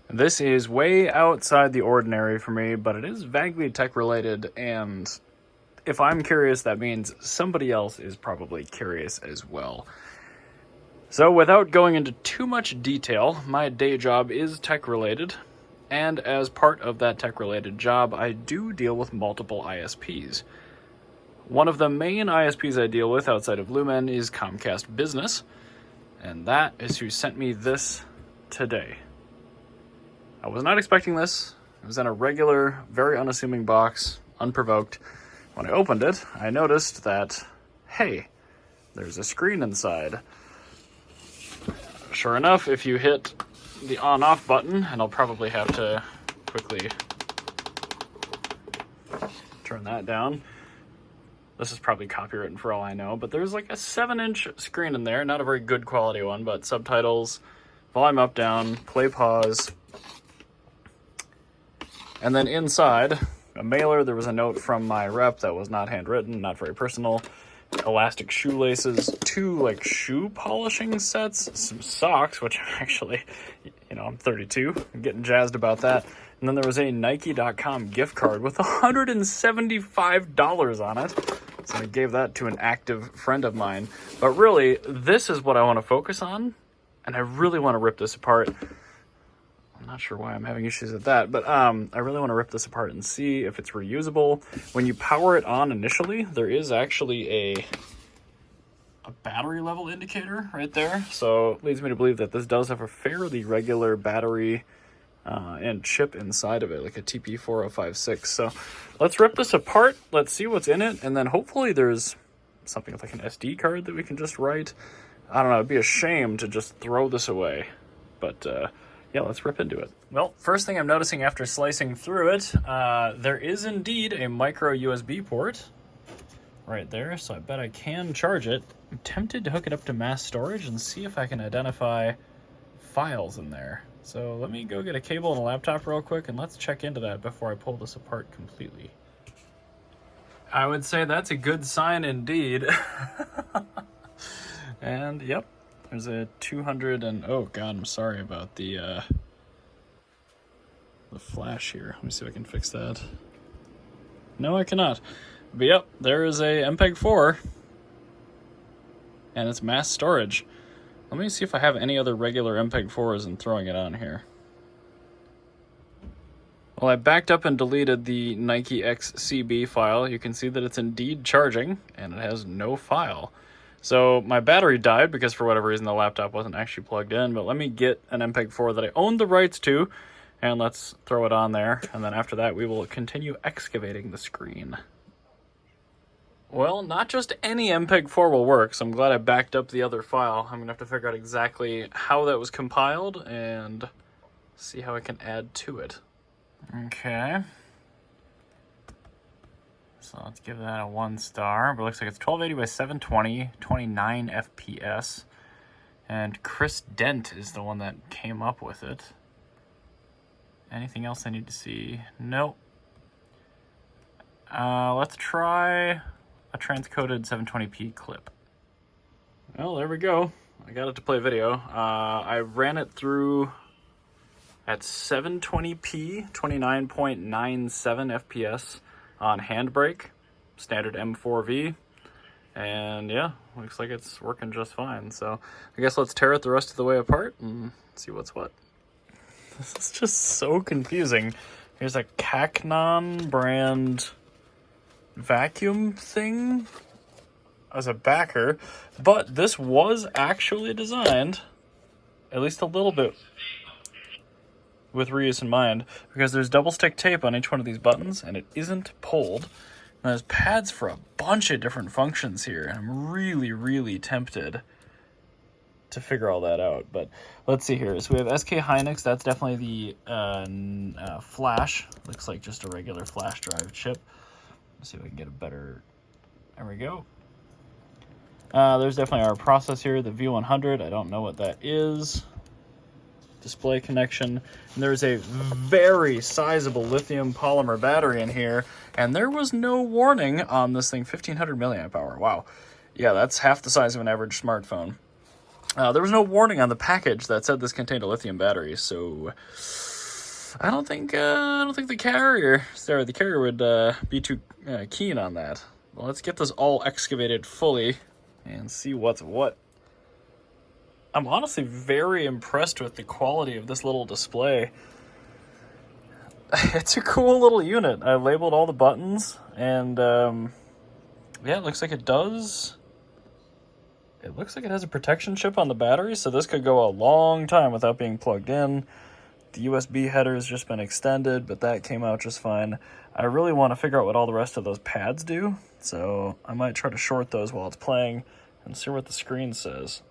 This is way outside the ordinary for me, but it is vaguely tech-related, and if I'm curious, that means somebody else is probably curious as well. So without going into too much detail, my day job is tech-related, and as part of that tech-related job, I do deal with multiple ISPs. One of the main ISPs I deal with outside of Lumen is Comcast Business, and that is who sent me this today. I was not expecting this. It was in a regular, very unassuming box, unprovoked. When I opened it, I noticed that, hey, there's a screen inside. Sure enough, if you hit the on-off button, and I'll probably have to quickly turn that down. This is probably copywritten for all I know, but there's like a 7-inch screen in there, not a very good quality one, but subtitles, volume up, down, play, pause. And then inside, a mailer, there was a note from my rep that was not handwritten, not very personal. Elastic shoelaces, 2 like shoe polishing sets, some socks, which actually, I'm 32, I'm getting jazzed about that. And then there was a Nike.com gift card with $175 on it. So I gave that to an active friend of mine. But really, this is what I want to focus on, and I really want to rip this apart. I'm not sure why I'm having issues with that, but I really want to rip this apart and see if it's reusable. When you power it on initially, there is actually a battery level indicator right there. So it leads me to believe that this does have a fairly regular battery and chip inside of it, like a TP4056. So let's rip this apart. Let's see what's in it. And then hopefully there's something like an SD card that we can just write. I don't know. It'd be a shame to just throw this away. But yeah, let's rip into it. Well, first thing I'm noticing after slicing through it, there is indeed a micro USB port right there. So I bet I can charge it. I'm tempted to hook it up to mass storage and see if I can identify files in there. So let me go get a cable and a laptop real quick, and let's check into that before I pull this apart completely. I would say that's a good sign indeed. And yep, there's a 200 and oh god, I'm sorry about the flash here. Let me see if I can fix that. No, I cannot. But yep, there is a MPEG-4, and it's mass storage. Let me see if I have any other regular MPEG-4s and throwing it on here. Well, I backed up and deleted the Nike XCB file. You can see that it's indeed charging, and it has no file. So my battery died because for whatever reason the laptop wasn't actually plugged in, but let me get an MPEG-4 that I own the rights to, and let's throw it on there, and then after that we will continue excavating the screen. Well, not just any MPEG-4 will work, so I'm glad I backed up the other file. I'm going to have to figure out exactly how that was compiled and see how I can add to it. Okay. So let's give that a 1 star, but it looks like it's 1280 by 720, 29 FPS. And Chris Dent is the one that came up with it. Anything else I need to see? Nope. Let's try a transcoded 720p clip. Well, there we go. I got it to play video. I ran it through at 720p, 29.97 FPS on handbrake, standard M4V, and yeah, looks like it's working just fine. So I guess let's tear it the rest of the way apart and see what's what. This is just so confusing. Here's a Cacnon brand vacuum thing as a backer, but this was actually designed, at least a little bit, with reuse in mind, because there's double stick tape on each one of these buttons and it isn't pulled. And there's pads for a bunch of different functions here, and I'm really tempted to figure all that out. But let's see here. So we have SK Hynix. That's definitely the flash. Looks like just a regular flash drive chip. Let's see if we can get a better... There we go. There's definitely our process here, the V100. I don't know what that is. Display connection. And there's a very sizable lithium polymer battery in here, and there was no warning on this thing. 1500 milliamp hour. Wow. Yeah, that's half the size of an average smartphone. There was no warning on the package that said this contained a lithium battery, so I don't think the carrier would be too keen on that. Well, let's get this all excavated fully and see what's what. I'm honestly very impressed with the quality of this little display. It's a cool little unit. I labeled all the buttons, and yeah, it looks like it does. It looks like it has a protection chip on the battery, so this could go a long time without being plugged in. The USB header has just been extended, but that came out just fine. I really want to figure out what all the rest of those pads do, so I might try to short those while it's playing and see what the screen says.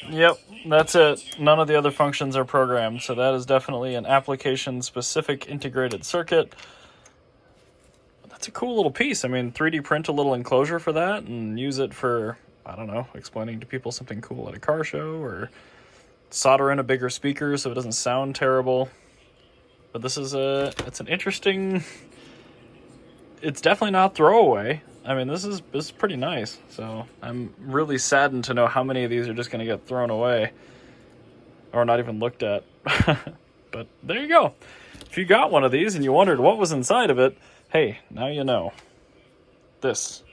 Yep, that's it. None of the other functions are programmed, so that is definitely an application-specific integrated circuit. That's a cool little piece. I mean, 3D print a little enclosure for that and use it for, I don't know, explaining to people something cool at a car show, or solder in a bigger speaker so it doesn't sound terrible. But this is it's an interesting, it's definitely not throwaway. I mean, this is pretty nice. So I'm really saddened to know how many of these are just going to get thrown away or not even looked at. But there you go. If you got one of these and you wondered what was inside of it, hey, now you know. This